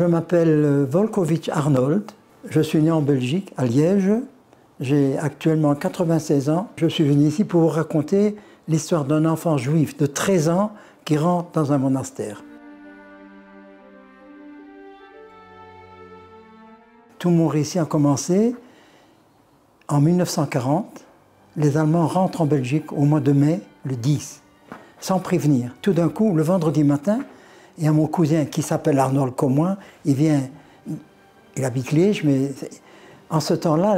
Je m'appelle Volkovich Arnold. Je suis né en Belgique, à Liège. J'ai actuellement 96 ans. Je suis venu ici pour vous raconter l'histoire d'un enfant juif de 13 ans qui rentre dans un monastère. Tout mon récit a commencé en 1940. Les Allemands rentrent en Belgique au mois de mai, le 10, sans prévenir. Tout d'un coup, le vendredi matin, il y a mon cousin qui s'appelle Arnold comme moi. Il vient, il habite Liège, mais en ce temps-là,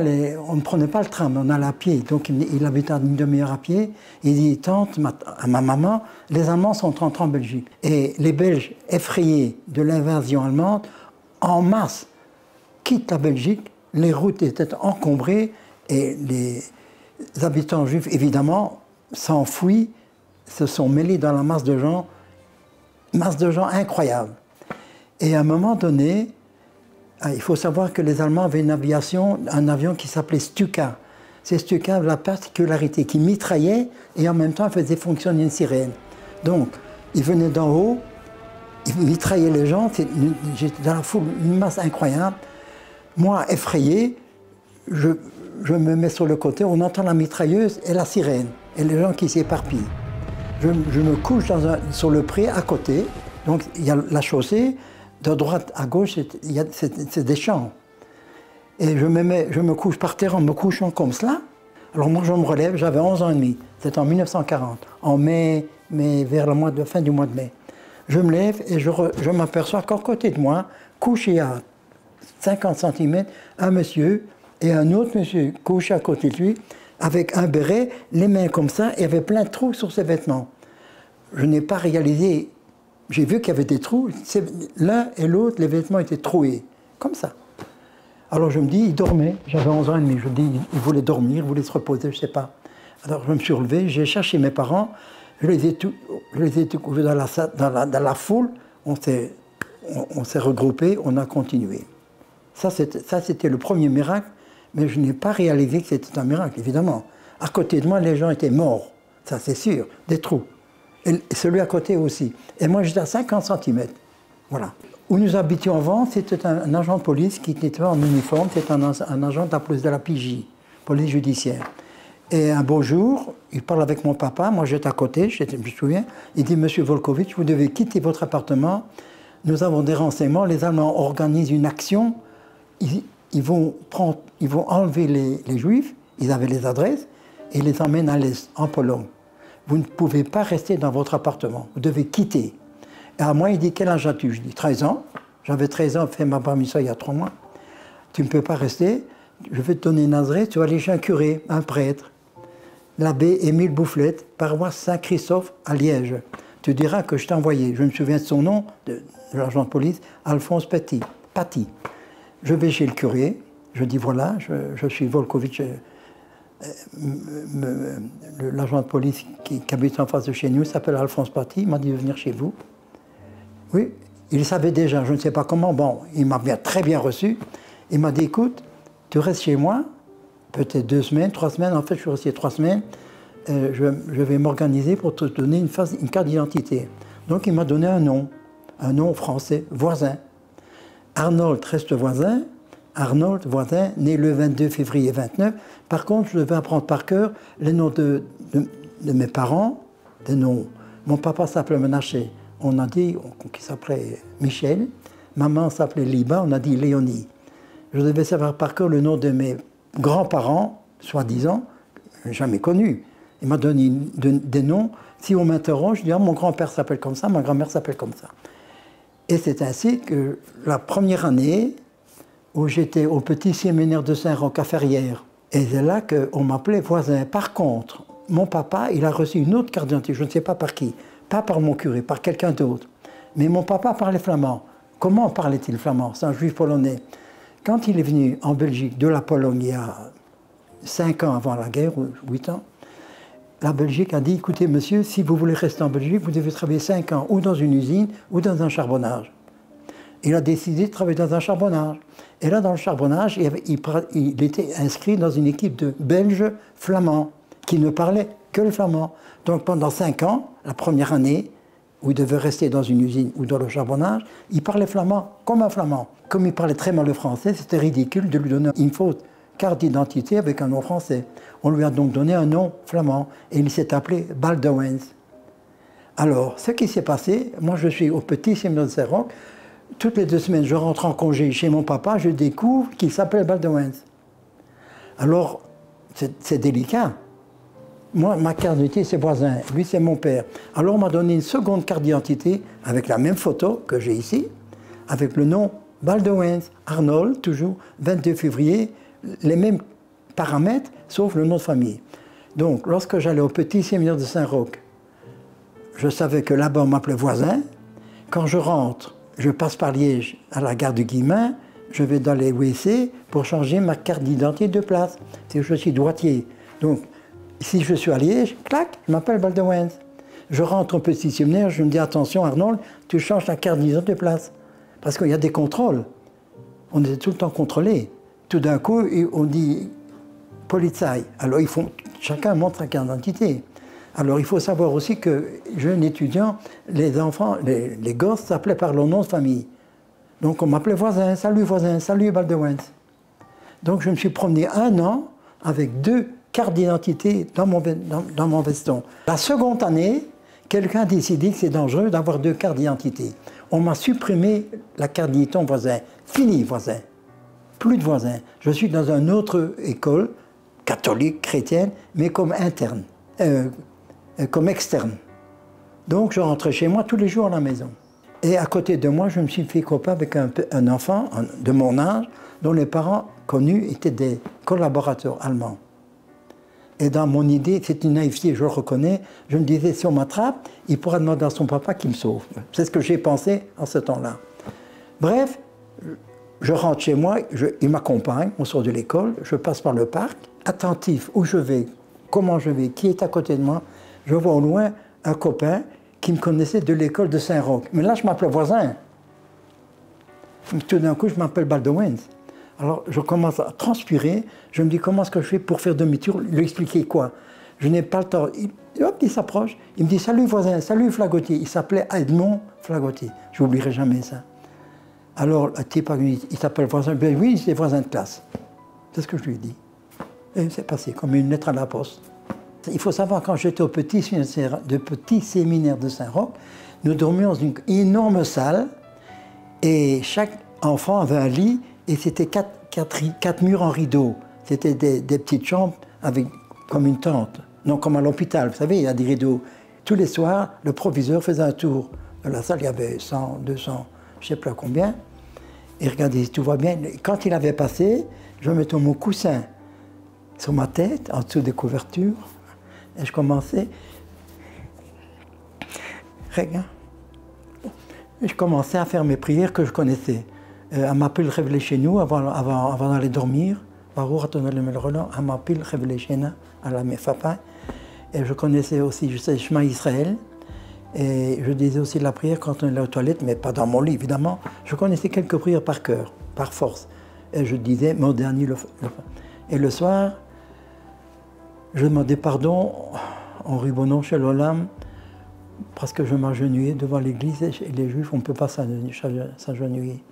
on ne prenait pas le tram, on allait à pied. Donc il habitait à une demi-heure à pied. Il dit, tante, à ma maman, les Allemands sont rentrés en Belgique. Et les Belges, effrayés de l'invasion allemande, en masse, quittent la Belgique. Les routes étaient encombrées et les habitants juifs, évidemment, s'enfuient, se sont mêlés dans la masse de gens incroyables. Et à un moment donné, il faut savoir que les Allemands avaient un avion qui s'appelait Stuka. C'est Stuka avait la particularité qu'il mitraillait et en même temps faisait fonctionner une sirène. Donc, il venait d'en haut, il mitraillait les gens, j'étais dans la foule, une masse incroyable. Moi, effrayé, je me mets sur le côté, on entend la mitrailleuse et la sirène, et les gens qui s'éparpillent. Je me couche sur le pré à côté, donc il y a la chaussée, de droite à gauche, c'est des champs. Et je me couche par terre en me couchant comme cela. Alors moi, je me relève, j'avais 11 ans et demi, c'était en 1940, en mai, vers la fin du mois de mai. Je me lève et je m'aperçois qu'à côté de moi, couché à 50 cm, un monsieur et un autre monsieur couché à côté de lui, avec un béret, les mains comme ça, et il y avait plein de trous sur ses vêtements. Je n'ai pas réalisé, j'ai vu qu'il y avait des trous, l'un et l'autre, les vêtements étaient troués, comme ça. Alors je me dis, il dormait, j'avais 11 ans et demi, je me dis, il voulait dormir, il voulait se reposer, je ne sais pas. Alors je me suis relevé, j'ai cherché mes parents, je les ai trouvés dans la foule, on s'est regroupés, on a continué. Ça, c'était le premier miracle, mais je n'ai pas réalisé que c'était un miracle, évidemment. À côté de moi, les gens étaient morts, ça c'est sûr, des trous. Et celui à côté aussi. Et moi, j'étais à 50 cm. Voilà. Où nous habitions avant, c'était un agent de police qui était en uniforme, c'était un agent de la police de la PJ, police judiciaire. Et un beau jour, il parle avec mon papa, moi j'étais à côté, je me souviens, il dit, Monsieur Volkovich, vous devez quitter votre appartement, nous avons des renseignements, les Allemands organisent une action, ils vont enlever les Juifs, ils avaient les adresses, et les emmènent à l'Est, en Pologne. Vous ne pouvez pas rester dans votre appartement, vous devez quitter. Et à moi, il dit, quel âge as-tu? Je dis, 13 ans. J'avais 13 ans, fait ma bar mitzvah il y a 3 mois. Tu ne peux pas rester, je vais te donner une adresse, tu vas aller chez un curé, un prêtre, l'abbé Émile Boufflette, paroisse Saint-Christophe à Liège. Tu diras que je t'ai envoyé. Je me souviens de son nom, de l'agent de police, Alphonse Paty. Je vais chez le curé, je dis, voilà, je suis Volkovich, l'agent de police qui habite en face de chez nous s'appelle Alphonse Paty, il m'a dit de venir chez vous. Oui, il savait déjà, je ne sais pas comment, bon, il m'a très bien reçu. Il m'a dit, écoute, tu restes chez moi, peut-être 2 semaines, 3 semaines, en fait je suis resté 3 semaines, je vais m'organiser pour te donner une carte d'identité. Donc il m'a donné un nom français, Voisin. Arnold reste Voisin. Arnold Voisin, né le 22 février 29. Par contre, je devais apprendre par cœur les noms de mes parents, des noms. Mon papa s'appelait Menaché, on a dit qu'il s'appelait Michel. Maman s'appelait Liba, on a dit Léonie. Je devais savoir par cœur le nom de mes grands-parents, soi-disant, jamais connus. Il m'a donné des noms. Si on m'interroge, je dis, oh, mon grand-père s'appelle comme ça, ma grand-mère s'appelle comme ça. Et c'est ainsi que la première année, où j'étais au petit séminaire de Saint-Roch à Ferrières. Et c'est là qu'on m'appelait Voisin. Par contre, mon papa, il a reçu une autre carte d'identité, je ne sais pas par qui, pas par mon curé, par quelqu'un d'autre. Mais mon papa parlait flamand. Comment parlait-il flamand? C'est un juif polonais. Quand il est venu en Belgique de la Pologne il y a 5 ans avant la guerre, ou 8 ans, la Belgique a dit, écoutez monsieur, si vous voulez rester en Belgique, vous devez travailler 5 ans ou dans une usine ou dans un charbonnage. Il a décidé de travailler dans un charbonnage. Et là, dans le charbonnage, il était inscrit dans une équipe de Belges flamands qui ne parlaient que le flamand. Donc pendant 5 ans, la première année, où il devait rester dans une usine ou dans le charbonnage, il parlait flamand comme un flamand. Comme il parlait très mal le français, c'était ridicule de lui donner une fausse carte d'identité avec un nom français. On lui a donc donné un nom flamand et il s'est appelé Baldewens. Alors, ce qui s'est passé, moi je suis au petit séminaire de Saint-Roch, toutes les 2 semaines je rentre en congé chez mon papa, je découvre qu'il s'appelle Baldewens. Alors, c'est délicat. Moi, ma carte d'identité, c'est voisin, lui, c'est mon père. Alors, on m'a donné une seconde carte d'identité avec la même photo que j'ai ici, avec le nom Baldewens, Arnold, toujours, 22 février, les mêmes paramètres, sauf le nom de famille. Donc, lorsque j'allais au petit séminaire de Saint-Roch, je savais que là-bas, on m'appelait voisin. Quand je rentre, je passe par Liège à la gare de Guillemin, je vais dans les WC pour changer ma carte d'identité de place. C'est que je suis droitier. Donc, si je suis à Liège, clac, je m'appelle Baldewens. Je rentre au petit séminaire, je me dis attention Arnold, tu changes ta carte d'identité de place. Parce qu'il y a des contrôles. On est tout le temps contrôlé. Tout d'un coup, on dit Polizei. Alors chacun montre sa carte d'identité. Alors il faut savoir aussi que, jeune étudiant, les enfants, les gosses s'appelaient par leur nom de famille. Donc on m'appelait voisin, salut Baldewens. Donc je me suis promené 1 an avec 2 cartes d'identité dans mon veston. La seconde année, quelqu'un a décidé que c'est dangereux d'avoir 2 cartes d'identité. On m'a supprimé la carte d'identité en voisin. Fini voisin. Plus de voisin. Je suis dans une autre école, catholique, chrétienne, mais comme interne. Comme externe. Donc je rentrais chez moi tous les jours à la maison. Et à côté de moi, je me suis fait copain avec un enfant de mon âge, dont les parents connus étaient des collaborateurs allemands. Et dans mon idée, c'est une naïveté, je le reconnais, je me disais, si on m'attrape, il pourra demander à son papa qu'il me sauve. C'est ce que j'ai pensé en ce temps-là. Bref, je rentre chez moi, il m'accompagne, on sort de l'école, je passe par le parc, attentif où je vais, comment je vais, qui est à côté de moi. Je vois au loin un copain qui me connaissait de l'école de Saint-Roch. Mais là, je m'appelais voisin. Tout d'un coup, je m'appelle Baldewens. Alors, je commence à transpirer. Je me dis, comment est-ce que je fais pour faire demi-tour, lui expliquer quoi? Je n'ai pas le temps. Il s'approche. Il me dit, salut voisin, salut Flagotier. Il s'appelait Edmond Flagotier. Je n'oublierai jamais ça. Alors, le type, il s'appelle voisin. Ben oui, c'est voisin de classe. C'est ce que je lui ai dit. Et c'est passé comme une lettre à la poste. Il faut savoir, quand j'étais au petit séminaire de Saint-Roch, nous dormions dans une énorme salle et chaque enfant avait un lit et c'était 4 murs en rideau. C'était des petites chambres avec, comme une tente, non comme à l'hôpital. Vous savez, il y a des rideaux. Tous les soirs, le proviseur faisait un tour de la salle. Il y avait 100, 200, je ne sais pas combien. Et regardez, tout va bien. Quand il avait passé, je mettais mon coussin sur ma tête, en dessous des couvertures. Et je commençais, regarde, je commençais à faire mes prières que je connaissais. À m'appeler révéler chez nous avant d'aller dormir. À m'appeler révéler chez nous à la Mefapa. Et je connaissais aussi, je sais, Shema Israël. Et je disais aussi la prière quand on est aux toilettes, mais pas dans mon lit évidemment. Je connaissais quelques prières par cœur, par force. Et je disais mon dernier. Et le soir, je demandais pardon en ribonnant chez l'Olam parce que je m'agenouillais devant l'église et les juifs, on ne peut pas s'agenouiller.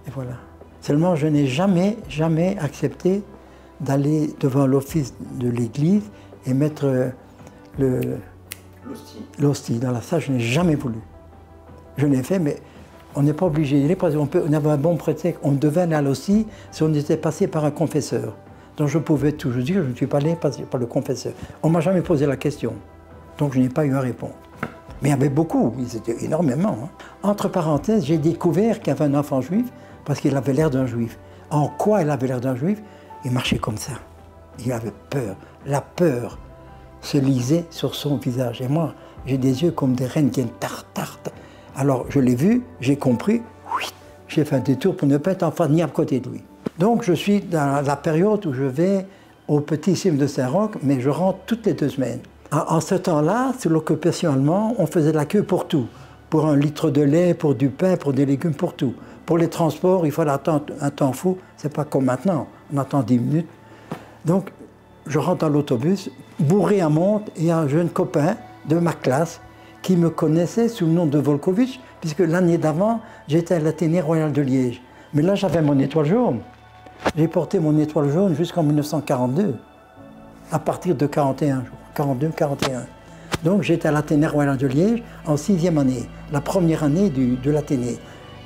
Et voilà. Seulement, je n'ai jamais accepté d'aller devant l'office de l'église et mettre l'hostie dans la salle. Je n'ai jamais voulu. Je l'ai fait, mais on n'est pas obligé d'y aller parce qu'on avait un bon prétexte. On devait aller à l'hostie si on était passé par un confesseur. Donc je pouvais toujours dire, je ne suis pas allé par le confesseur. On ne m'a jamais posé la question, donc je n'ai pas eu à répondre. Mais il y avait beaucoup, ils étaient énormément. Hein. Entre parenthèses, j'ai découvert qu'il y avait un enfant juif parce qu'il avait l'air d'un juif. En quoi il avait l'air d'un juif? Il marchait comme ça. Il avait peur. La peur se lisait sur son visage. Et moi, j'ai des yeux comme des reines qui viennent tarte. Alors je l'ai vu, j'ai compris, oui, j'ai fait un détour pour ne pas être enfant ni à côté de lui. Donc je suis dans la période où je vais au petit séminaire de Saint-Roch, mais je rentre toutes les 2 semaines. En ce temps-là, sous l'occupation allemande, on faisait la queue pour tout. Pour 1 litre de lait, pour du pain, pour des légumes, pour tout. Pour les transports, il fallait attendre un temps fou. C'est pas comme maintenant, on attend 10 minutes. Donc je rentre dans l'autobus, bourré à monte, et un jeune copain de ma classe qui me connaissaient sous le nom de Volkovitch, puisque l'année d'avant, j'étais à l'Athénée Royal de Liège. Mais là, j'avais mon étoile jaune. J'ai porté mon étoile jaune jusqu'en 1942, à partir de 41, 42, 41. Donc j'étais à l'Athénée Royal de Liège en 6e année, la première année de l'Athénée.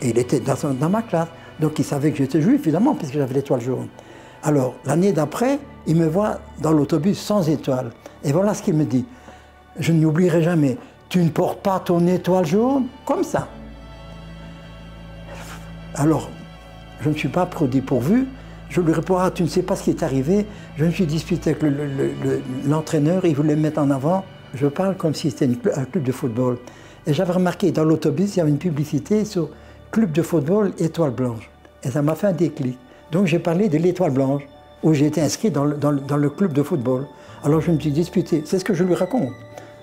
Et il était dans ma classe, donc il savait que j'étais juif, évidemment, puisque j'avais l'étoile jaune. Alors, l'année d'après, il me voit dans l'autobus sans étoile. Et voilà ce qu'il me dit. Je n'oublierai jamais. Tu ne portes pas ton étoile jaune comme ça. Alors, je ne suis pas pris au dépourvu. Je lui réponds, ah, tu ne sais pas ce qui est arrivé. Je me suis disputé avec l'entraîneur, il voulait me mettre en avant. Je parle comme si c'était un club de football. Et j'avais remarqué, dans l'autobus, il y avait une publicité sur club de football Étoile Blanche. Et ça m'a fait un déclic. Donc j'ai parlé de l'Étoile Blanche, où j'ai été inscrit dans le club de football. Alors je me suis disputé. C'est ce que je lui raconte.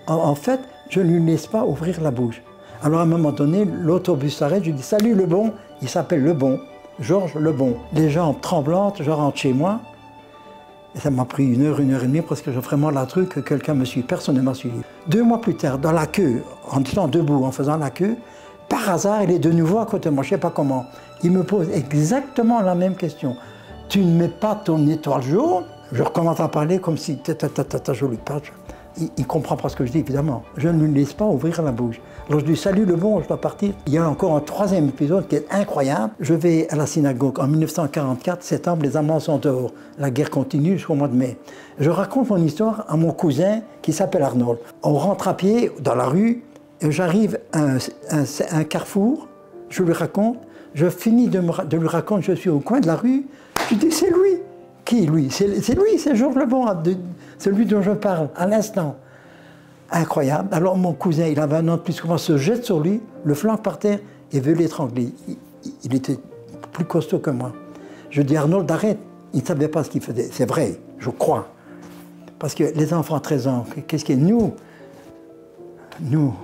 En fait, je ne lui laisse pas ouvrir la bouche. Alors à un moment donné, l'autobus s'arrête, je dis « Salut Lebon !» Il s'appelle Lebon, Georges Lebon. Les jambes tremblantes, je rentre chez moi. Et ça m'a pris 1 heure et demie, parce que j'ai vraiment la truc que quelqu'un me suit. Personne ne m'a suivi. 2 mois plus tard, dans la queue, en étant debout, en faisant la queue, par hasard, il est de nouveau à côté de moi, je ne sais pas comment. Il me pose exactement la même question. Tu ne mets pas ton étoile jaune? Je recommence à parler comme si je lui parle. Il ne comprend pas ce que je dis, évidemment. Je ne lui laisse pas ouvrir la bouche. Alors je dis, salut Lebon, je dois partir. Il y a encore un 3e épisode qui est incroyable. Je vais à la synagogue en 1944, septembre, les Allemands sont dehors. La guerre continue jusqu'au mois de mai. Je raconte mon histoire à mon cousin qui s'appelle Arnold. On rentre à pied dans la rue, j'arrive à un carrefour, je lui raconte, je finis de lui raconter, je suis au coin de la rue, je dis, c'est lui. Qui, lui? C'est lui, c'est Georges Lebon, celui dont je parle, à l'instant. Incroyable. Alors mon cousin, il avait un an de plus que moi, se jette sur lui, le flanc par terre, et veut l'étrangler. Il était plus costaud que moi. Je dis, Arnold, arrête. Il ne savait pas ce qu'il faisait. C'est vrai, je crois. Parce que les enfants à 13 ans, qu'est-ce qu'il y a? Nous,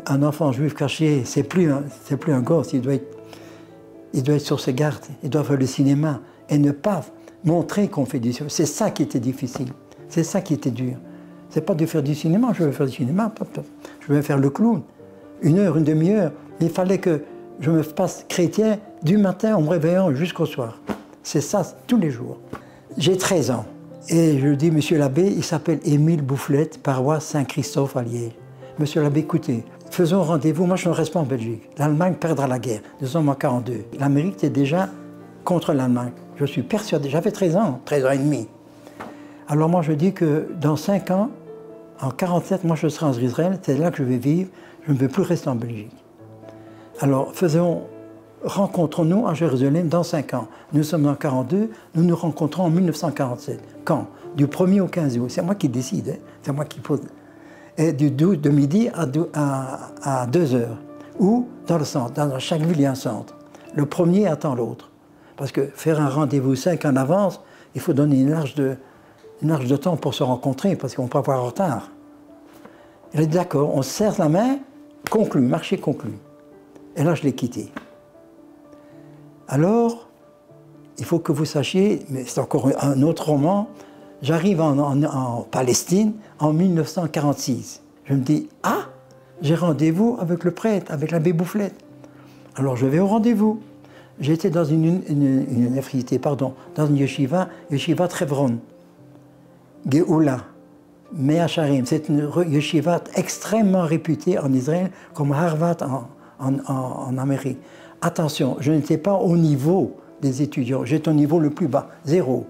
un enfant juif caché, c'est plus un gosse, il doit être sur ses gardes, il doit faire le cinéma, et ne pas montrer qu'on fait du cinéma. C'est ça qui était difficile, c'est ça qui était dur. C'est pas de faire du cinéma, je veux faire du cinéma, je veux faire le clown. 1 heure, 1 demi-heure, il fallait que je me fasse chrétien du matin en me réveillant jusqu'au soir. C'est ça, tous les jours. J'ai 13 ans, et je dis, monsieur l'abbé, il s'appelle Émile Boufflette, paroisse Saint-Christophe à Liège. Monsieur l'abbé, écoutez, faisons rendez-vous, moi je ne reste pas en Belgique. L'Allemagne perdra la guerre, nous sommes en 1942. L'Amérique était déjà contre l'Allemagne. Je suis persuadé, j'avais 13 ans et demi. Alors moi je dis que dans 5 ans, en 1947, moi je serai en Israël, c'est là que je vais vivre, je ne veux plus rester en Belgique. Alors rencontrons-nous à Jérusalem dans 5 ans. Nous sommes en 1942, nous nous rencontrons en 1947. Quand? Du 1er au 15 août, c'est moi qui décide, hein? C'est moi qui pose. Et du 12 de midi à 2 heures. Ou dans le centre, dans chaque ville il y a un centre. Le premier attend l'autre. Parce que faire un rendez-vous 5 en avance, il faut donner une large de temps pour se rencontrer, parce qu'on peut avoir en retard. Il est d'accord, on se serre la main, conclu, marché conclu. Et là, je l'ai quitté. Alors, il faut que vous sachiez, mais c'est encore un autre roman, j'arrive en Palestine en 1946. Je me dis, ah, j'ai rendez-vous avec le prêtre, avec l'abbé Boufflette. Alors je vais au rendez-vous. J'étais dans une université, pardon, dans une yeshiva Trevron, Geoula, Mea Sharim. C'est une yeshiva extrêmement réputée en Israël, comme Harvard en Amérique. Attention, je n'étais pas au niveau des étudiants, j'étais au niveau le plus bas, 0.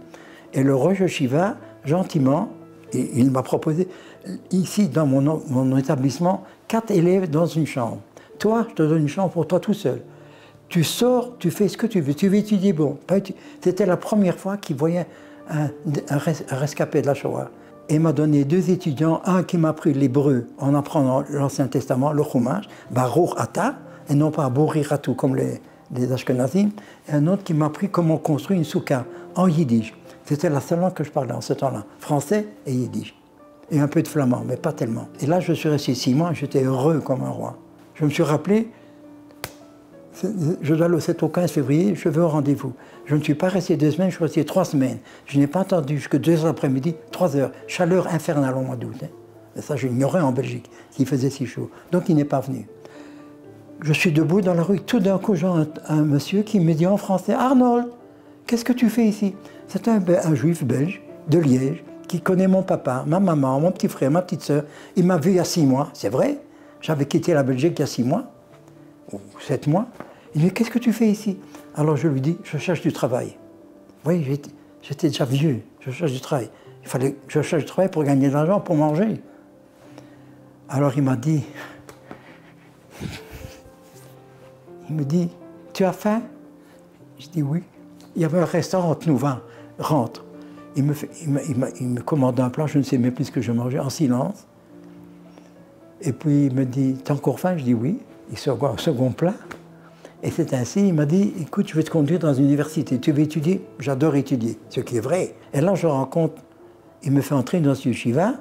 Et le Rosh Yeshiva, gentiment, il m'a proposé, ici dans mon établissement, 4 élèves dans une chambre. Toi, je te donne une chambre pour toi tout seul. Tu sors, tu fais ce que tu veux étudier, bon. C'était la première fois qu'il voyait un rescapé de la Shoah. Et il m'a donné 2 étudiants, un qui m'a appris l'hébreu en apprenant l'Ancien Testament, le Chumash, Baruch Ata, et non pas Boriratu comme les Ashkenazim, et un autre qui m'a appris comment construire une soukha en yiddish. C'était la seule langue que je parlais en ce temps-là, français et yiddish. Et un peu de flamand, mais pas tellement. Et là, je suis resté 6 mois, j'étais heureux comme un roi. Je me suis rappelé, je dois le 7 au 15 février, je vais au rendez-vous. Je ne suis pas resté 2 semaines, je suis resté 3 semaines. Je n'ai pas attendu jusque 2 heures l'après-midi, 3 heures. Chaleur infernale au mois d'août. Hein. Et ça, j'ignorais en Belgique, qu'il faisait si chaud. Donc, il n'est pas venu. Je suis debout dans la rue. Tout d'un coup, j'ai un monsieur qui me dit en français « Arnold, qu'est-ce que tu fais ici ?» C'est un juif belge de Liège qui connaît mon papa, ma maman, mon petit frère, ma petite sœur. Il m'a vu il y a 6 mois, c'est vrai. J'avais quitté la Belgique il y a 6 mois, ou 7 mois. Il me dit « Qu'est-ce que tu fais ici ?» Alors je lui dis « Je cherche du travail. » Oui, j'étais déjà vieux, je cherche du travail. Il fallait que je cherche du travail pour gagner de l'argent, pour manger. Alors il m'a dit, il me dit, tu as faim? Je dis oui. Il y avait un restaurant nous rentre. Il me commande un plat, je ne sais même plus ce que je mangeais, en silence. Et puis il me dit, t'as encore faim? Je dis oui. Il se voit un second plat. Et c'est ainsi, il m'a dit, écoute, je vais te conduire dans une université. Tu veux étudier? J'adore étudier, ce qui est vrai. Et là, je rencontre, il me fait entrer dans ce yeshiva.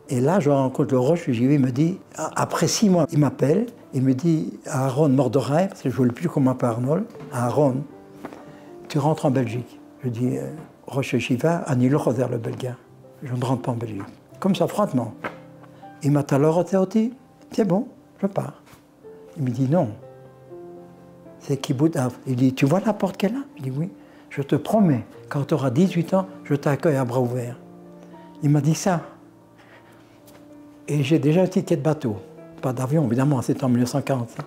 Et là, je rencontre le roche yeshiva, il me dit, après 6 mois, il m'appelle, il me dit, Aaron Mordorei, parce que je ne voulais plus qu'on m'appelle Arnold, Aaron, tu rentres en Belgique. Je dis, roche yeshiva, Anilo Roser le Belga. Je ne rentre pas en Belgique. Comme ça, froidement. Il m'a dit, alors, c'est bon, je pars. Il me dit, non. C'est Kibbutz Av. Il dit, tu vois la porte qu'elle a? Je dis, oui. Je te promets, quand tu auras 18 ans, je t'accueille à bras ouverts. Il m'a dit ça. Et j'ai déjà un ticket de bateau. Pas d'avion, évidemment, c'était en 1945.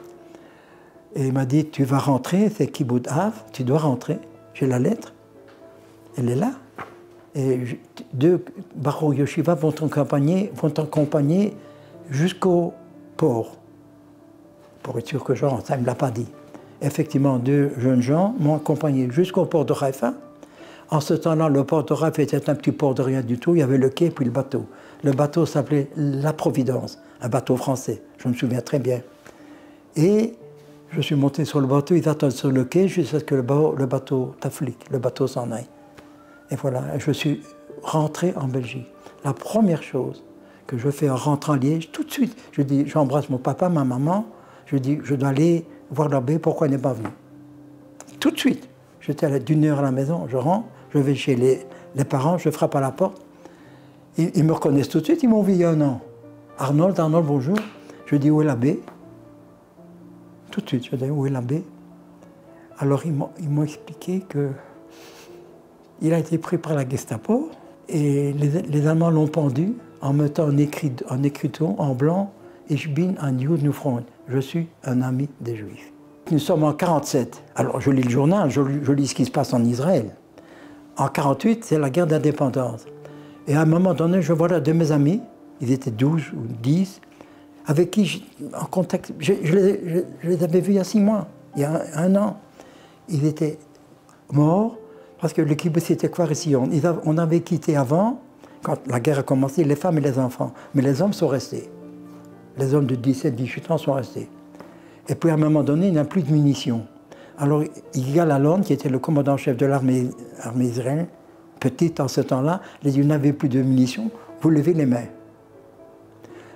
Et il m'a dit, tu vas rentrer, c'est Kibbutz Av, tu dois rentrer. J'ai la lettre, elle est là. Et 2 Bachor Yeshiva vont t'accompagner jusqu'au port. Pour être sûr que je rentre, ça ne me l'a pas dit. Effectivement, 2 jeunes gens m'ont accompagné jusqu'au port de Haïfa. En ce temps-là, le port de Haïfa était un petit port de rien du tout. Il y avait le quai puis le bateau. Le bateau s'appelait La Providence, un bateau français, je me souviens très bien. Et je suis monté sur le bateau, ils attendent sur le quai jusqu'à ce que le bateau t'afflique, le bateau s'en aille. Et voilà, je suis rentré en Belgique. La première chose que je fais en rentrant à Liège, tout de suite, je dis, j'embrasse mon papa, ma maman, je dis, je dois aller voir l'abbé, pourquoi il n'est pas venu? Tout de suite. J'étais d'une heure à la maison, je rentre, je vais chez les parents, je frappe à la porte. Ils me reconnaissent tout de suite, ils m'ont vu il y a 1 an. Arnold, bonjour. Je dis, où est l'abbé? Tout de suite, je dis, où est l'abbé? Alors ils m'ont expliqué qu'il a été pris par la Gestapo et les Allemands l'ont pendu en mettant en écriteau, en blanc, Ich bin ein Judenfreund. Je suis un ami des Juifs. Nous sommes en 1947. Alors je lis le journal, je lis ce qui se passe en Israël. En 1948, c'est la guerre d'indépendance. Et à un moment donné, je vois là 2 de mes amis, ils étaient 12 ou 10, avec qui en contact, je les avais vus il y a 6 mois, il y a 1 an. Ils étaient morts parce que le kibbutz était Kfar-Etzion. On avait quitté avant, quand la guerre a commencé, les femmes et les enfants. Mais les hommes sont restés. Les hommes de 17-18 ans sont restés. Et puis à un moment donné, il n'y a plus de munitions. Alors Yigal Allon, qui était le commandant-chef de l'armée israélienne, petite en ce temps-là, il dit, vous n'avez plus de munitions, vous levez les mains.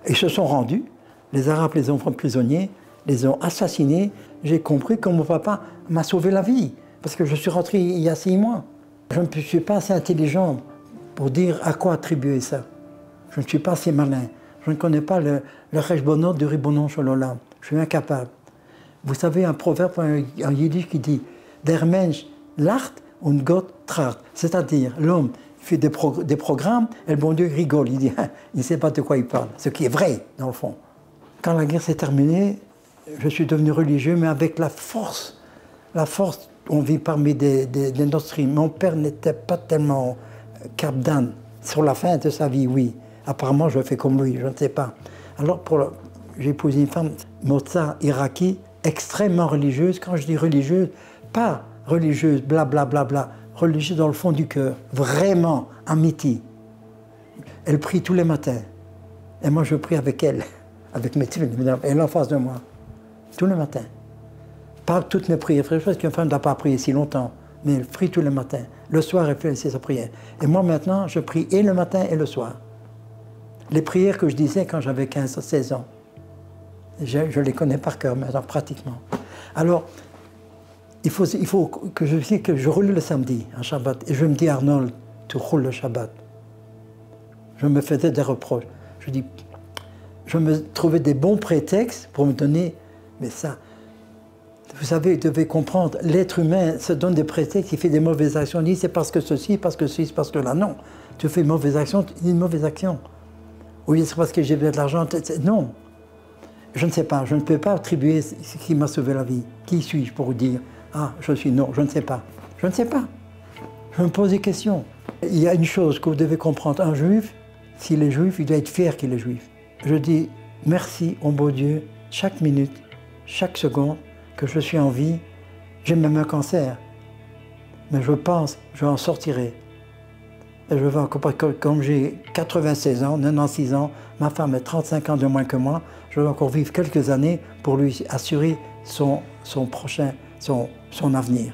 Ils se sont rendus, les Arabes les ont pris prisonniers, les ont assassinés. J'ai compris que mon papa m'a sauvé la vie, parce que je suis rentré il y a 6 mois. Je ne suis pas assez intelligent pour dire à quoi attribuer ça. Je ne suis pas assez malin. Je ne connais pas le Rejbonot du Ribonon Shalom. Je suis incapable. Vous savez, un proverbe en yiddish qui dit « Der Mensch lacht und Gott tracht », c'est-à-dire l'homme fait des programmes et le bon Dieu rigole. Il dit « il ne sait pas de quoi il parle », ce qui est vrai, dans le fond. Quand la guerre s'est terminée, je suis devenu religieux, mais avec la force. La force, on vit parmi des industries. Mon père n'était pas tellement capdan. Sur la fin de sa vie, oui. Apparemment, je fais comme lui, je ne sais pas. Alors, j'ai épousé une femme, Mozart, iraki, extrêmement religieuse. Quand je dis religieuse, pas religieuse, blablabla, bla, bla, bla, religieuse dans le fond du cœur, vraiment, amitié. Elle prie tous les matins. Et moi, je prie avec elle, avec mes filles, elle est en face de moi, tous les matins. Pas toutes mes prières, parce qu'une femme ne doit pas prier si longtemps, mais elle prie tous les matins. Le soir, elle fait sa prière. Et moi, maintenant, je prie et le matin et le soir. Les prières que je disais quand j'avais 15-16 ans. Je les connais par cœur maintenant, pratiquement. Alors, il faut que je roule le samedi, un Shabbat. Et je me dis, Arnold, tu roules le Shabbat. Je me faisais des reproches. Je dis, je me trouvais des bons prétextes pour me donner, mais ça, vous savez, vous devez comprendre, l'être humain se donne des prétextes, il fait des mauvaises actions, il dit c'est parce que ceci, parce que ceci, parce que là, non. Tu fais une mauvaise action, une mauvaise action. Oui, c'est parce que j'ai besoin de l'argent, non. Je ne sais pas, je ne peux pas attribuer ce qui m'a sauvé la vie. Qui suis-je pour vous dire, ah, je suis, non, je ne sais pas. Je ne sais pas. Je me pose des questions. Il y a une chose que vous devez comprendre, un juif, s'il est juif, il doit être fier qu'il est juif. Je dis merci au beau Dieu, chaque minute, chaque seconde, que je suis en vie. J'ai même un cancer, mais je pense que je vais en sortirai. Et je vais encore, comme j'ai 96 ans, 96 ans, ma femme a 35 ans de moins que moi, je vais encore vivre quelques années pour lui assurer son avenir.